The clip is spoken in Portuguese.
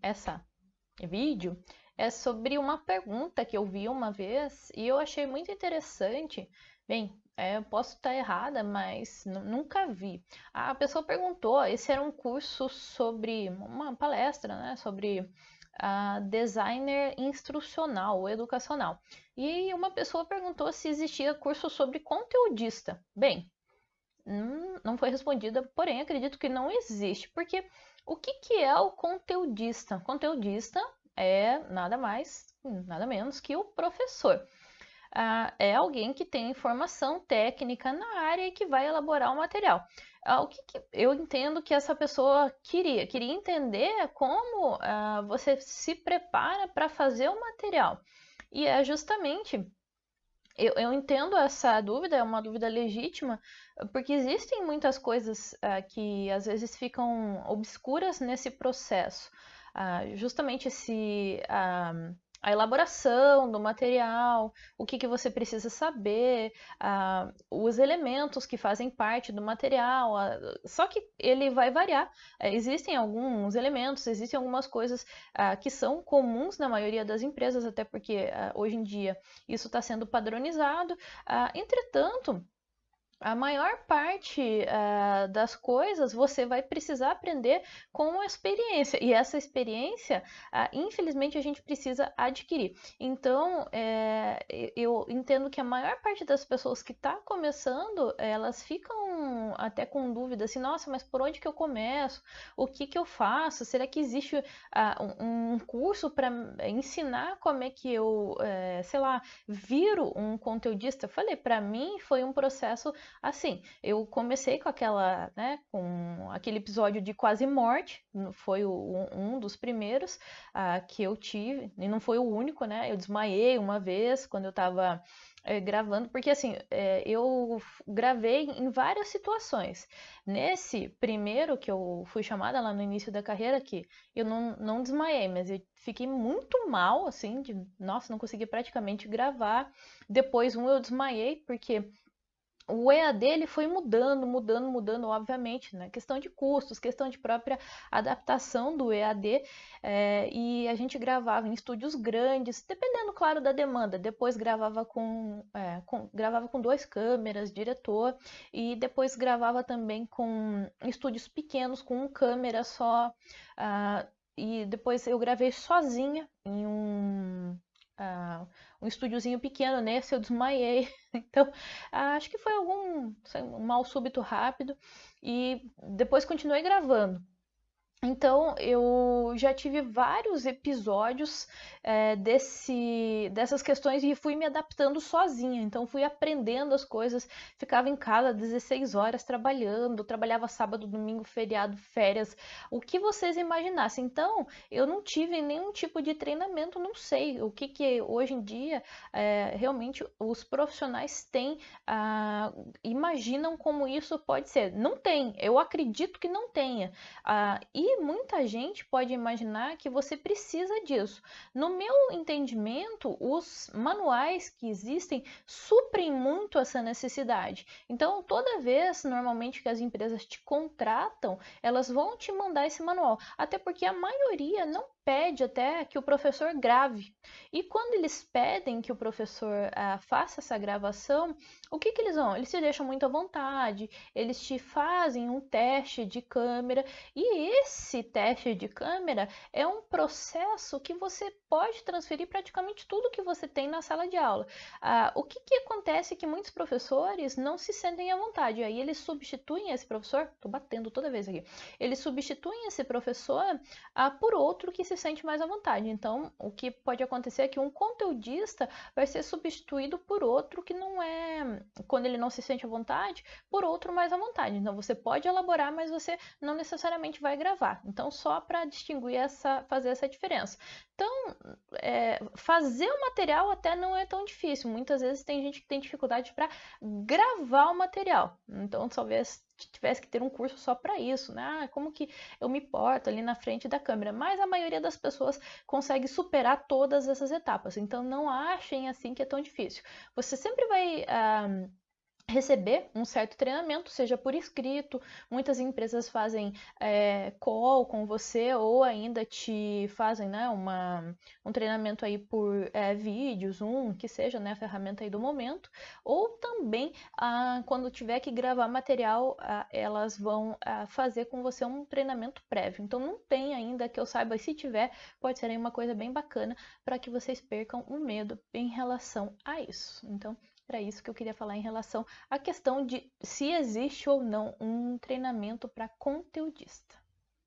essa vídeo é sobre uma pergunta que eu vi uma vez e eu achei muito interessante. Bem, eu posso estar errada, mas nunca vi. A pessoa perguntou, esse era um curso sobre uma palestra, né, sobre designer instrucional ou educacional. E uma pessoa perguntou se existia curso sobre conteudista. Bem, não foi respondida, porém acredito que não existe, porque o que é o conteudista? O conteudista é nada mais, nada menos que o professor. É alguém que tem formação técnica na área e que vai elaborar o material. O que eu entendo que essa pessoa queria? Queria entender como você se prepara para fazer o material. E é justamente eu entendo essa dúvida, é uma dúvida legítima, porque existem muitas coisas que às vezes ficam obscuras nesse processo. Justamente se a elaboração do material, o que você precisa saber, os elementos que fazem parte do material, só que ele vai variar. Existem alguns elementos, existem algumas coisas que são comuns na maioria das empresas, até porque hoje em dia isso está sendo padronizado. Entretanto, a maior parte das coisas você vai precisar aprender com a experiência, e essa experiência, infelizmente, a gente precisa adquirir. Então, eu entendo que a maior parte das pessoas que está começando, elas ficam até com dúvida, assim, nossa, mas por onde que eu começo? O que que eu faço? Será que existe um curso para ensinar como é que eu, sei lá, viro um conteudista? Eu falei, para mim foi um processo. Assim, eu comecei com aquela, né, com aquele episódio de quase morte, foi um dos primeiros que eu tive, e não foi o único, né? Eu desmaiei uma vez quando eu estava gravando, porque assim, eu gravei em várias situações. Nesse primeiro que eu fui chamada lá no início da carreira, que eu não desmaiei, mas eu fiquei muito mal, assim, nossa, não consegui praticamente gravar. Depois eu desmaiei, porque o EAD ele foi mudando, obviamente, né? Questão de custos, questão de própria adaptação do EAD, e a gente gravava em estúdios grandes, dependendo, claro, da demanda. Depois gravava gravava com 2 câmeras, diretor, e depois gravava também com estúdios pequenos, com 1 câmera só, e depois eu gravei sozinha em um estúdiozinho pequeno. Nesse eu desmaiei. Então, acho que foi um mal súbito rápido e depois continuei gravando. Então, eu já tive vários episódios dessas questões e fui me adaptando sozinha. Então, fui aprendendo as coisas. Ficava em casa 16 horas trabalhando, trabalhava sábado, domingo, feriado, férias, o que vocês imaginassem. Então, eu não tive nenhum tipo de treinamento, não sei o que hoje em dia realmente os profissionais têm, imaginam como isso pode ser. Não tem, eu acredito que não tenha. E muita gente pode imaginar que você precisa disso. No meu entendimento, os manuais que existem suprem muito essa necessidade. Então, toda vez, normalmente, que as empresas te contratam, elas vão te mandar esse manual. Até porque a maioria não pede até que o professor grave. E quando eles pedem que o professor faça essa gravação, o que eles vão? Eles te deixam muito à vontade, eles te fazem um teste de câmera, e esse teste de câmera é um processo que você pode transferir praticamente tudo que você tem na sala de aula. O que acontece é que muitos professores não se sentem à vontade, aí eles substituem esse professor, estou batendo toda vez aqui, eles substituem esse professor por outro que se sente mais à vontade. Então, o que pode acontecer é que um conteudista vai ser substituído por outro que não é, quando ele não se sente à vontade, por outro mais à vontade. Então, você pode elaborar, mas você não necessariamente vai gravar. Então, só para distinguir fazer essa diferença. Então, fazer o material até não é tão difícil. Muitas vezes tem gente que tem dificuldade para gravar o material. Então, talvez tivesse que ter um curso só para isso, né? Como que eu me porto ali na frente da câmera? Mas a maioria das pessoas consegue superar todas essas etapas. Então, não achem assim que é tão difícil. Você sempre vai receber um certo treinamento, seja por escrito. Muitas empresas fazem call com você ou ainda te fazem, né, um treinamento aí por vídeo, Zoom, que seja, né, a ferramenta aí do momento. Ou também, quando tiver que gravar material, elas vão fazer com você um treinamento prévio. Então não tem ainda que eu saiba, e se tiver, pode ser aí uma coisa bem bacana para que vocês percam o medo em relação a isso. Então, era isso que eu queria falar em relação a questão de se existe ou não um treinamento para conteudista.